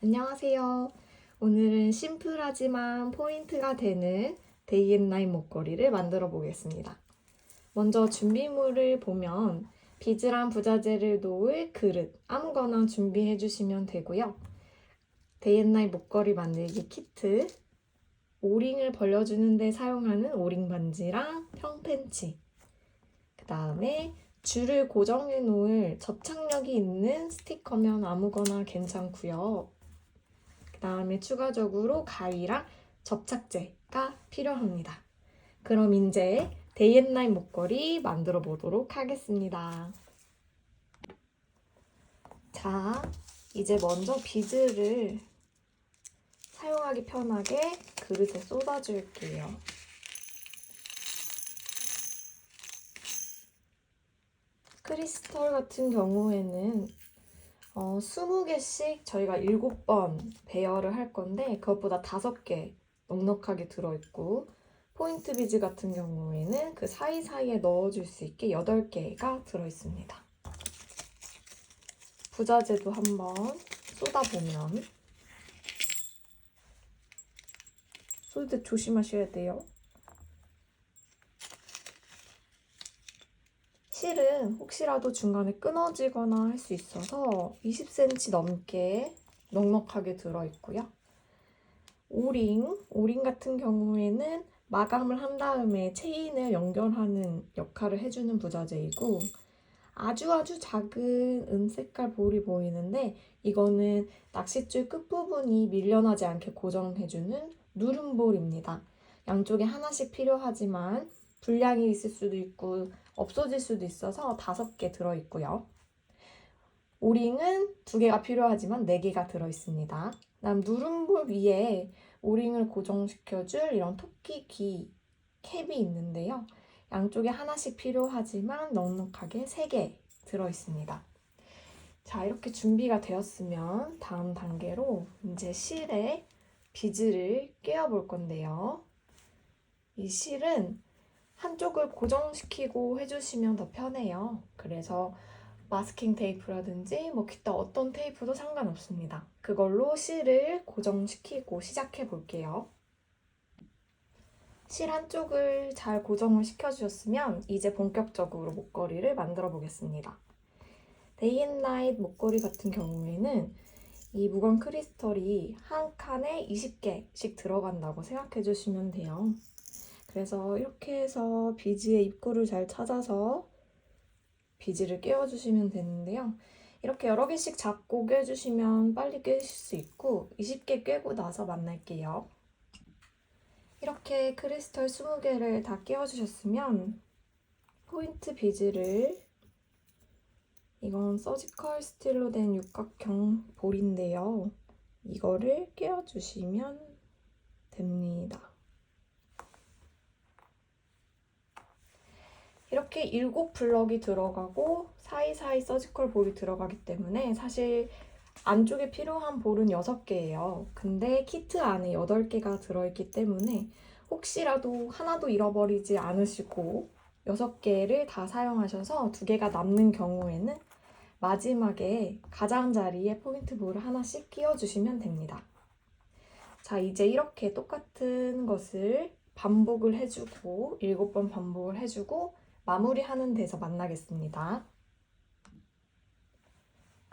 안녕하세요. 오늘은 심플하지만 포인트가 되는 데이앤나잇 목걸이를 만들어 보겠습니다. 먼저 준비물을 보면 비즈랑 부자재를 놓을 그릇 아무거나 준비해 주시면 되고요. 데이앤나잇 목걸이 만들기 키트, 오링을 벌려주는 데 사용하는 오링 반지랑 평펜치, 그 다음에 줄을 고정해 놓을 접착력이 있는 스티커면 아무거나 괜찮고요. 그 다음에 추가적으로 가위랑 접착제가 필요합니다. 그럼 이제 데이앤나잇 목걸이 만들어 보도록 하겠습니다. 자, 이제 먼저 비즈를 사용하기 편하게 그릇에 쏟아줄게요. 크리스털 같은 경우에는 20개씩 저희가 7번 배열을 할 건데 그것보다 5개 넉넉하게 들어있고 포인트 비즈 같은 경우에는 그 사이사이에 넣어줄 수 있게 8개가 들어있습니다. 부자재도 한번 쏟아보면 쏟을 때 조심하셔야 돼요. 실은 혹시라도 중간에 끊어지거나 할 수 있어서 20cm 넘게 넉넉하게 들어있고요. 오링 같은 경우에는 마감을 한 다음에 체인을 연결하는 역할을 해주는 부자재이고 아주 작은 은색깔 볼이 보이는데 이거는 낚싯줄 끝부분이 밀려나지 않게 고정해주는 누름볼입니다. 양쪽에 하나씩 필요하지만 불량이 있을 수도 있고 없어질 수도 있어서 5개 들어있고요. 오링은 2개가 필요하지만 4개가 들어있습니다. 그다음 누름볼 위에 오링을 고정시켜줄 이런 토끼 캡이 있는데요. 양쪽에 하나씩 필요하지만 넉넉하게 3개 들어있습니다. 자, 이렇게 준비가 되었으면 다음 단계로 이제 실에 비즈를 끼워볼 건데요. 이 실은 한쪽을 고정시키고 해주시면 더 편해요. 그래서 마스킹 테이프라든지 기타 어떤 테이프도 상관없습니다. 그걸로 실을 고정시키고 시작해 볼게요. 실 한쪽을 잘 고정을 시켜주셨으면 이제 본격적으로 목걸이를 만들어 보겠습니다. 데이앤나잇 목걸이 같은 경우에는 이 무광 크리스털이 한 칸에 20개씩 들어간다고 생각해 주시면 돼요. 그래서 이렇게 해서 비즈의 입구를 잘 찾아서 비즈를 끼워주시면 되는데요. 이렇게 여러 개씩 잡고 껴주시면 빨리 꿰실 수 있고 20개 꿰고 나서 만날게요. 이렇게 크리스털 20개를 다 끼워주셨으면 포인트 비즈를 이건 서지컬 스틸로 된 육각형 볼인데요. 이거를 끼워주시면 됩니다. 이렇게 7블럭이 들어가고 사이사이 서지컬 볼이 들어가기 때문에 사실 안쪽에 필요한 볼은 6개예요. 근데 키트 안에 8개가 들어있기 때문에 혹시라도 하나도 잃어버리지 않으시고 6개를 다 사용하셔서 2개가 남는 경우에는 마지막에 가장자리에 포인트 볼을 하나씩 끼워주시면 됩니다. 자, 이제 이렇게 똑같은 것을 반복을 해주고 7번 반복을 해주고 마무리하는 데서 만나겠습니다.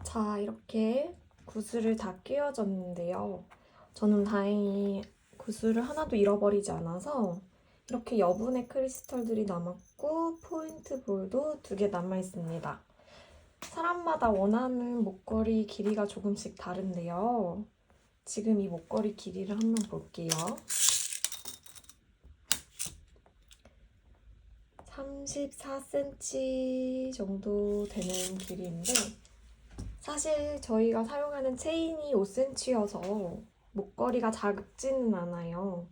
자, 이렇게 구슬을 다 끼워줬는데요. 저는 다행히 구슬을 하나도 잃어버리지 않아서 이렇게 여분의 크리스털들이 남았고 포인트 볼도 2개 남아있습니다. 사람마다 원하는 목걸이 길이가 조금씩 다른데요. 지금 이 목걸이 길이를 한번 볼게요. 34cm 정도 되는 길이인데 사실 저희가 사용하는 체인이 5cm여서 목걸이가 작지는 않아요.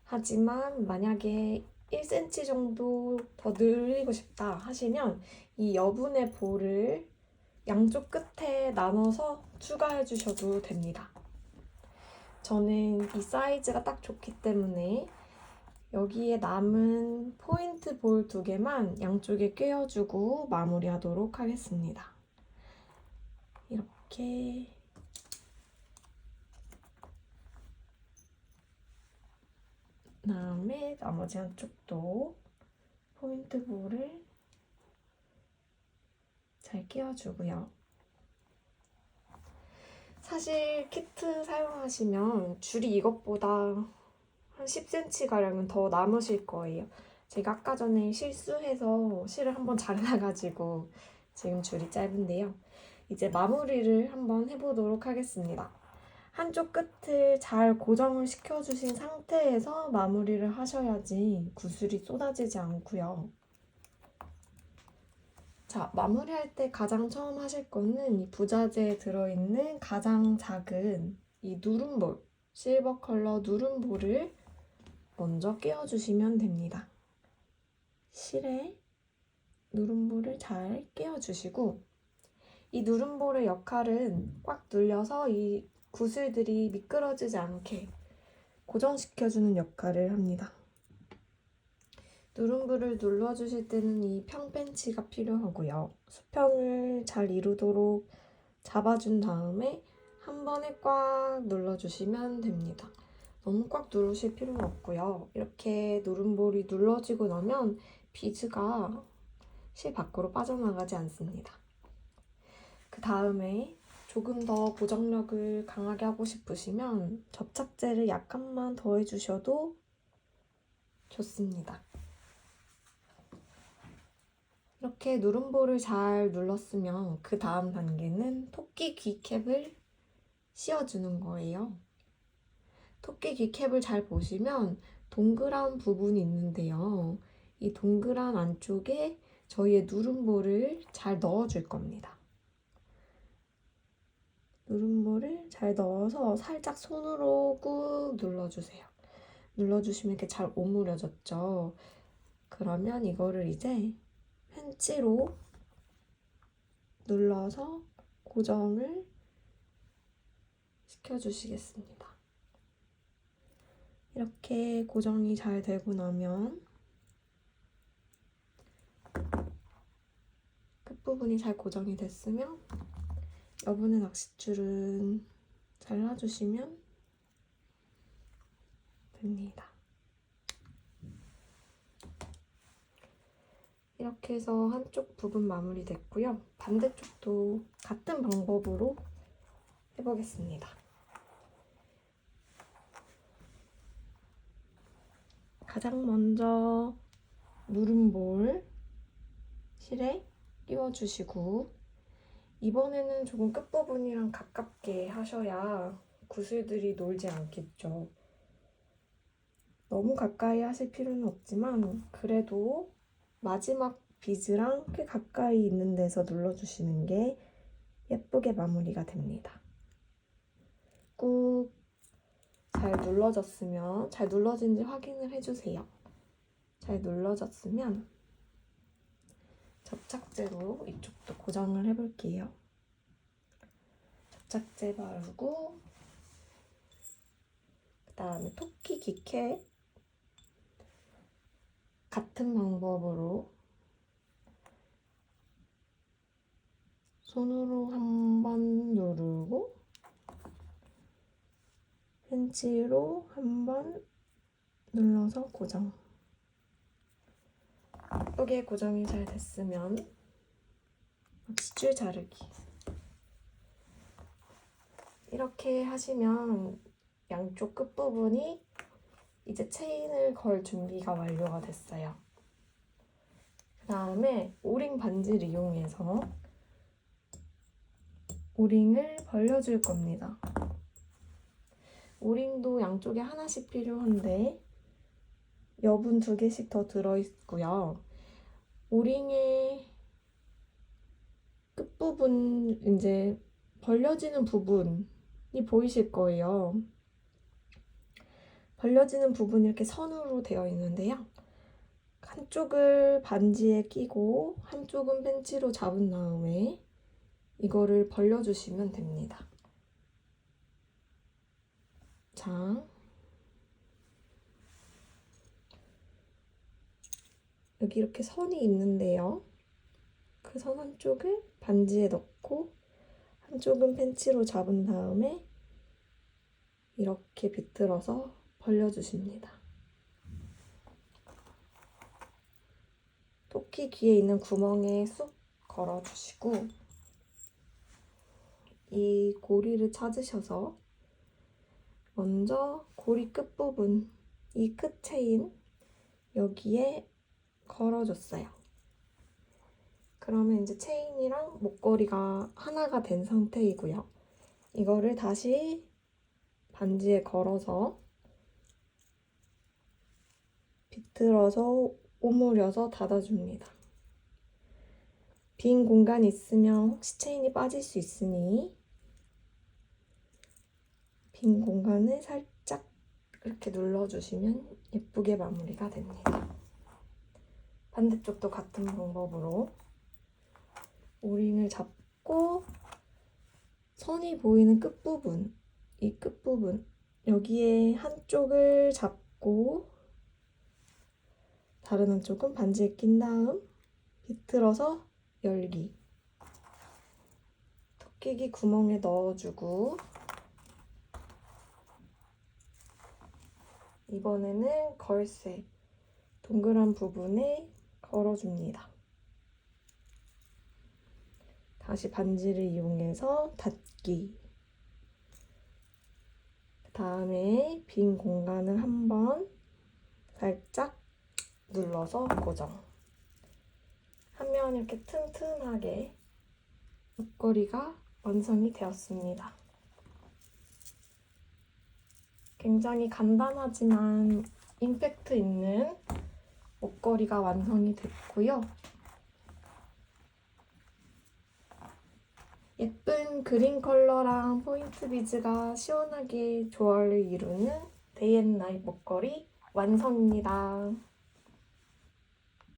하지만 만약에 1cm 정도 더 늘리고 싶다 하시면 이 여분의 볼을 양쪽 끝에 나눠서 추가해 주셔도 됩니다. 저는 이 사이즈가 딱 좋기 때문에 여기에 남은 포인트 볼 2개만 양쪽에 끼워주고 마무리하도록 하겠습니다. 이렇게 다음에 나머지 한쪽도 포인트 볼을 잘 끼워주고요. 사실 키트 사용하시면 줄이 이것보다 한 10cm가량은 더 남으실 거예요. 제가 아까 전에 실수해서 실을 한번 잘라가지고 지금 줄이 짧은데요. 이제 마무리를 한번 해보도록 하겠습니다. 한쪽 끝을 잘 고정을 시켜주신 상태에서 마무리를 하셔야지 구슬이 쏟아지지 않고요. 자, 마무리할 때 가장 처음 하실 거는 이 부자재에 들어있는 가장 작은 이 누름볼, 실버 컬러 누름볼을 먼저 끼워주시면 됩니다. 실에 누름볼을 잘 끼워주시고, 이 누름볼의 역할은 꽉 눌려서 이 구슬들이 미끄러지지 않게 고정시켜주는 역할을 합니다. 누름볼을 눌러주실 때는 이 평펜치가 필요하고요. 수평을 잘 이루도록 잡아준 다음에 한 번에 꽉 눌러주시면 됩니다. 너무 꽉 누르실 필요는 없고요. 이렇게 누름볼이 눌러지고 나면 비즈가 실 밖으로 빠져나가지 않습니다. 그 다음에 조금 더 고정력을 강하게 하고 싶으시면 접착제를 약간만 더해주셔도 좋습니다. 이렇게 누름볼을 잘 눌렀으면 그 다음 단계는 토끼 귀캡을 씌워주는 거예요. 토끼 귀캡을 잘 보시면 동그란 부분이 있는데요. 이 동그란 안쪽에 저희의 누름볼을 잘 넣어줄 겁니다. 누름볼을 잘 넣어서 살짝 손으로 꾹 눌러주세요. 눌러주시면 이렇게 잘 오므려졌죠. 그러면 이거를 이제 펜치로 눌러서 고정을 시켜주시겠습니다. 이렇게 고정이 잘 되고 나면 끝부분이 잘 고정이 됐으면 여분의 낚싯줄은 잘라주시면 됩니다. 이렇게 해서 한쪽 부분 마무리 됐고요. 반대쪽도 같은 방법으로 해보겠습니다. 가장 먼저 누름볼 실에 끼워주시고, 이번에는 조금 끝부분이랑 가깝게 하셔야 구슬들이 놀지 않겠죠. 너무 가까이 하실 필요는 없지만 그래도 마지막 비즈랑 꽤 가까이 있는 데서 눌러주시는 게 예쁘게 마무리가 됩니다. 꾹 잘 눌러졌으면, 잘 눌러진지 확인을 해주세요. 잘 눌러졌으면 접착제로 이쪽도 고정을 해볼게요. 접착제 바르고, 그 다음에 토끼 귀캡 같은 방법으로 손으로 한 번 누르고 펜치로 한 번 눌러서 고정. 예쁘게 고정이 잘 됐으면 낚싯줄 자르기. 이렇게 하시면 양쪽 끝부분이 이제 체인을 걸 준비가 완료가 됐어요. 그 다음에 오링 반지를 이용해서 오링을 벌려줄 겁니다. 오링도 양쪽에 하나씩 필요한데 여분 2개씩 더 들어있고요. 오링의 끝부분, 이제 벌려지는 부분이 보이실 거예요. 벌려지는 부분이 이렇게 선으로 되어 있는데요. 한쪽을 반지에 끼고 한쪽은 펜치로 잡은 다음에 이거를 벌려주시면 됩니다. 자, 여기 이렇게 선이 있는데요. 그 선 한쪽을 반지에 넣고 한쪽은 펜치로 잡은 다음에 이렇게 비틀어서 벌려주십니다. 토끼 귀에 있는 구멍에 쑥 걸어주시고 이 고리를 찾으셔서 먼저 고리 끝부분, 이 끝 체인 여기에 걸어줬어요. 그러면 이제 체인이랑 목걸이가 하나가 된 상태이고요. 이거를 다시 반지에 걸어서 비틀어서 오므려서 닫아줍니다. 빈 공간이 있으면 혹시 체인이 빠질 수 있으니 빈 공간을 살짝 이렇게 눌러주시면 예쁘게 마무리가 됩니다. 반대쪽도 같은 방법으로 오링을 잡고 선이 보이는 끝부분, 이 끝부분 여기에 한쪽을 잡고 다른 한쪽은 반지에 낀 다음 비틀어서 열기. 토끼기 구멍에 넣어주고 이번에는 걸쇠 동그란 부분에 걸어줍니다. 다시 반지를 이용해서 닫기. 그 다음에 빈 공간을 한번 살짝 눌러서 고정. 하면 이렇게 튼튼하게 목걸이가 완성이 되었습니다. 굉장히 간단하지만 임팩트 있는 목걸이가 완성이 됐고요. 예쁜 그린 컬러랑 포인트 비즈가 시원하게 조화를 이루는 데이앤나잇 목걸이 완성입니다.